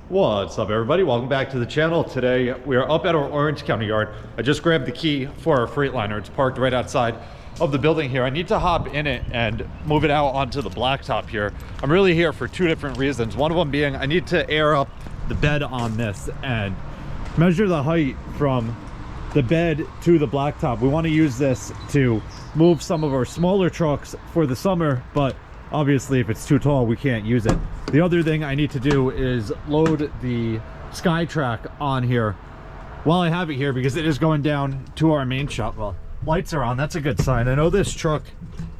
What's up, everybody? Welcome back to the channel. Today we are up at our Orange County yard. I just grabbed the key for our Freightliner. It's parked right outside of the building here. I need to hop in it and move it out onto the blacktop here. I'm really here for two different reasons. One of them being I need to air up the bed on this and measure the height from the bed to the blacktop. We want to use this to move some of our smaller trucks for the summer, but obviously if it's too tall we can't use it. The other thing I need to do is load the Skytrak on here while I have it here, because it is going down to our main shop. Well, lights are on, that's a good sign. I know this truck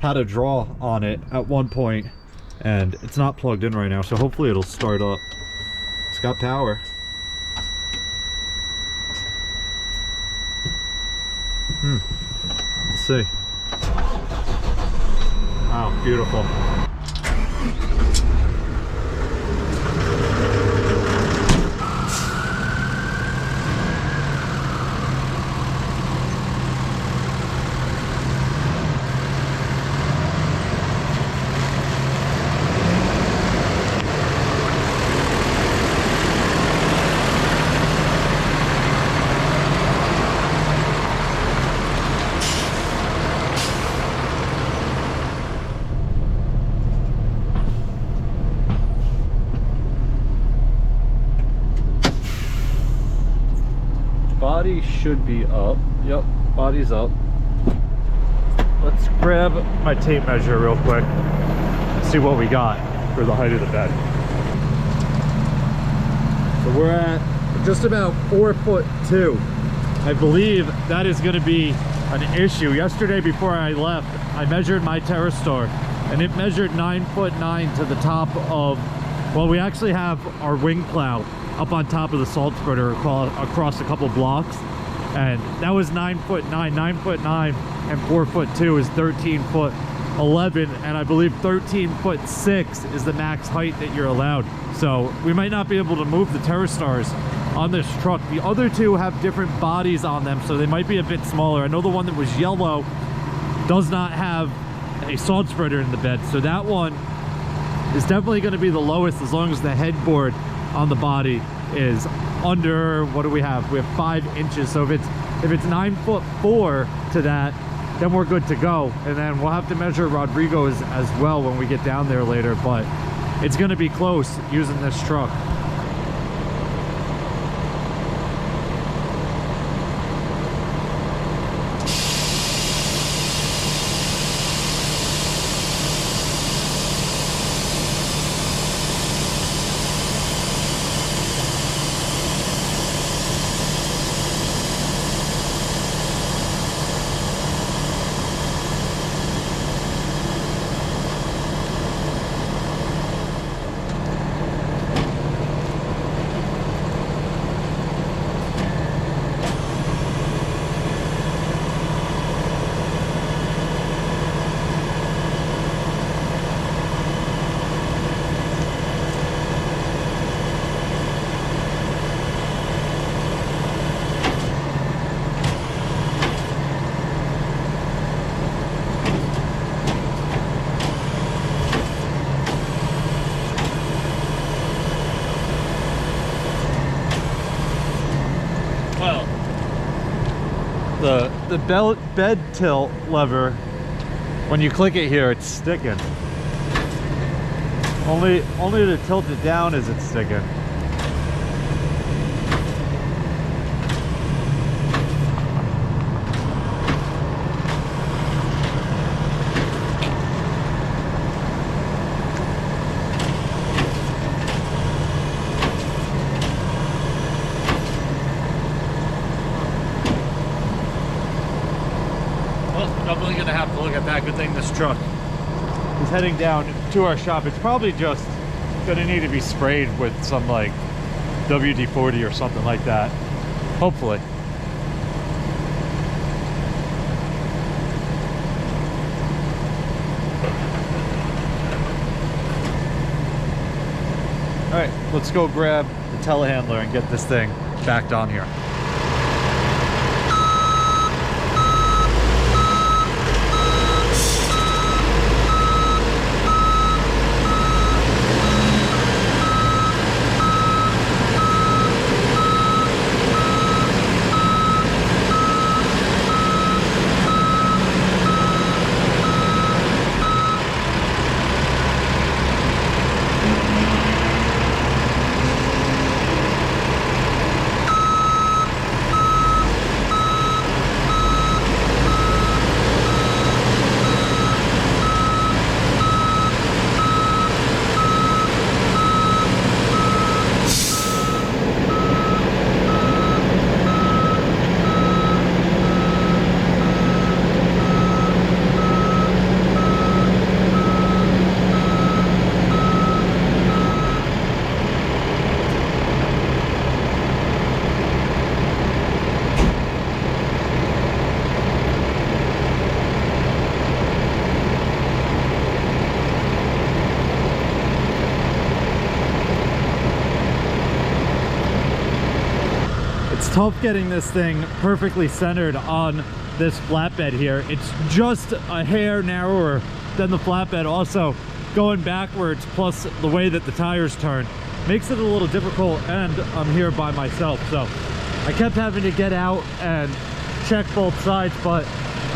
had a draw on it at one point and it's not plugged in right now, so hopefully it'll start up. It's got power. Let's see. Wow, beautiful. Body should be up. Yep, body's up. Let's grab my tape measure real quick and see what we got for the height of the bed. So we're at just about 4'2". I believe that is going to be an issue. Yesterday before I left, I measured my Terrastar and it measured 9'9" to the top of, well, we actually have our wing plow up on top of the salt spreader across a couple blocks, and that was 9'9". 9'9" and 4'2" is 13'11", and I believe 13'6" is the max height that you're allowed. So we might not be able to move the Terrastars on this truck. The other two have different bodies on them, so they might be a bit smaller. I know the one that was yellow does not have a salt spreader in the bed, so that one is definitely going to be the lowest, as long as the headboard on the body is under, what do we have? We have 5 inches. So if it's 9'4" to that, then we're good to go. And then we'll have to measure Rodrigo's as well when we get down there later, but it's going to be close using this truck. The bed tilt lever, when you click it here, it's sticking. Only to tilt it down is it sticking. Definitely gonna have to look at that. Good thing this truck is heading down to our shop. It's probably just gonna need to be sprayed with some like WD-40 or something like that, hopefully. All right, let's go grab the telehandler and get this thing backed on here. tough getting this thing perfectly centered on this flatbed here. It's just a hair narrower than the flatbed. Also, going backwards, plus the way that the tires turn, makes it a little difficult, and I'm here by myself, so I kept having to get out and check both sides, but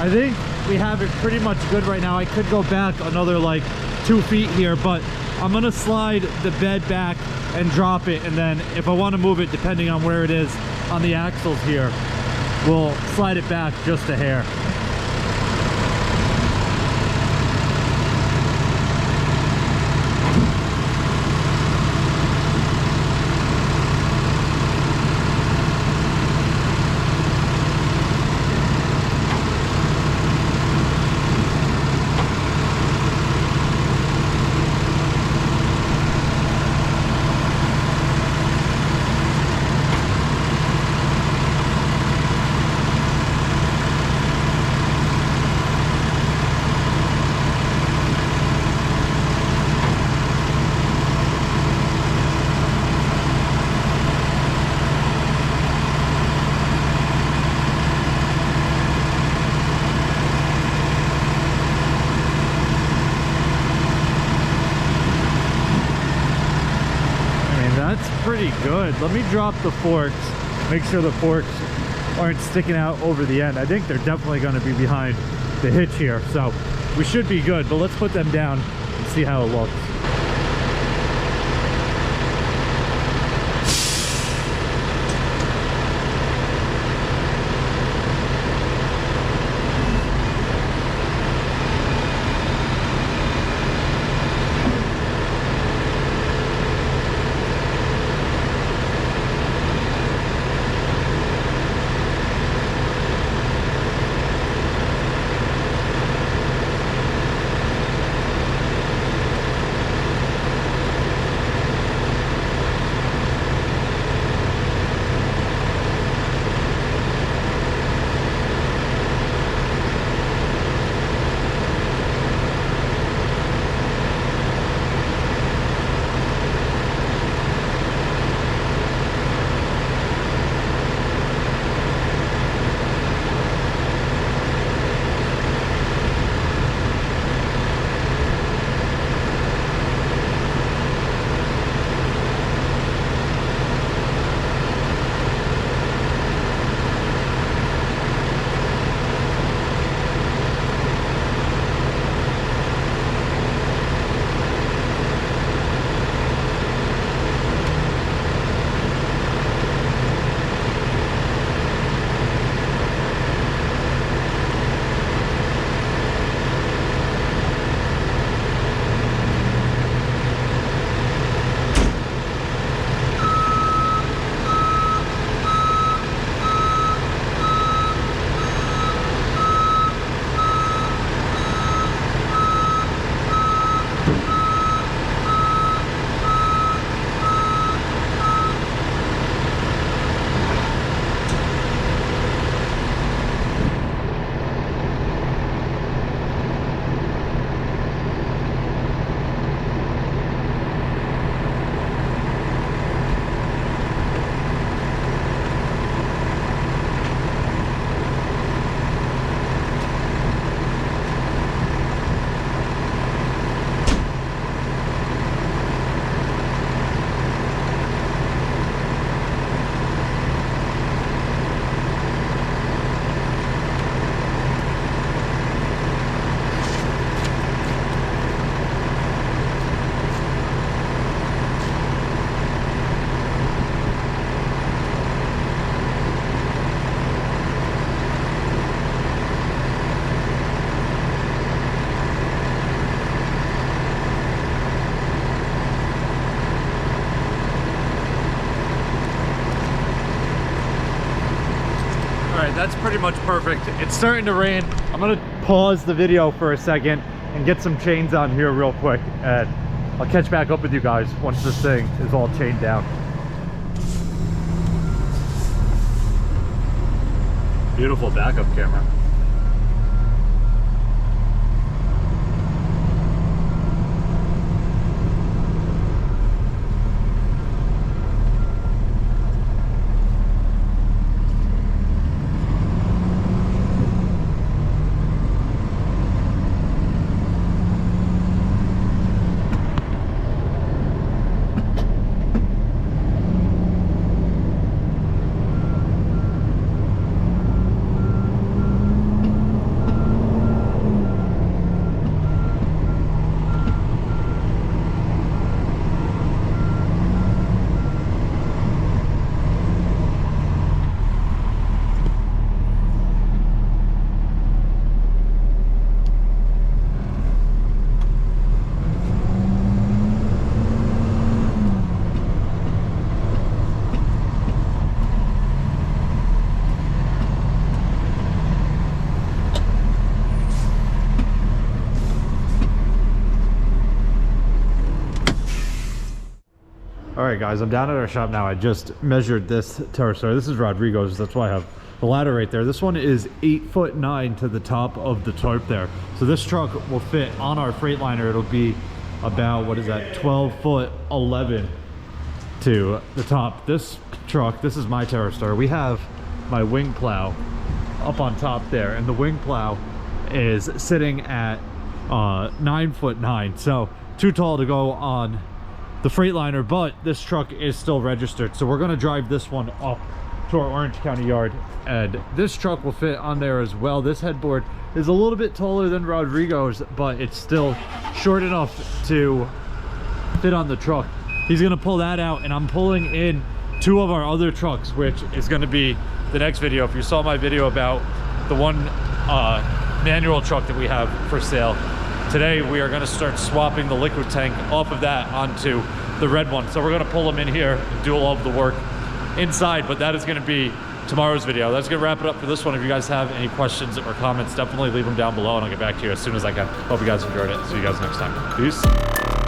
I think we have it pretty much good right now. I could go back another like 2 feet here, but I'm gonna slide the bed back and drop it, and then if I want to move it, depending on where it is on the axles here, we'll slide it back just a hair. Pretty good. Let me drop the forks, make sure the forks aren't sticking out over the end. I think they're definitely going to be behind the hitch here, so we should be good, but let's put them down and see how it looks. That's pretty much perfect. It's starting to rain. I'm gonna pause the video for a second and get some chains on here real quick, and I'll catch back up with you guys once this thing is all chained down. Beautiful backup camera. right, guys, I'm down at our shop now. I just measured this pterosaur. This is Rodrigo's. That's why I have the ladder right there. This one is 8'9" to the top of the tarp there. So this truck will fit on our Freightliner. It'll be about, what is that, 12'11" to the top. This truck, this is my pterosaur. We have my wing plow up on top there, and the wing plow is sitting at 9'9", so too tall to go on the Freightliner, but this truck is still registered, so we're going to drive this one up to our Orange County yard, and this truck will fit on there as well. This headboard is a little bit taller than Rodrigo's, but it's still short enough to fit on the truck. He's going to pull that out, and I'm pulling in 2 of our other trucks, which is going to be the next video. If you saw my video about the one manual truck that we have for sale, today we are going to start swapping the liquid tank off of that onto the red one. So we're going to pull them in here and do all of the work inside, but that is going to be tomorrow's video. That's going to wrap it up for this one. If you guys have any questions or comments, definitely leave them down below and I'll get back to you as soon as I can. Hope you guys enjoyed it. See you guys next time. Peace.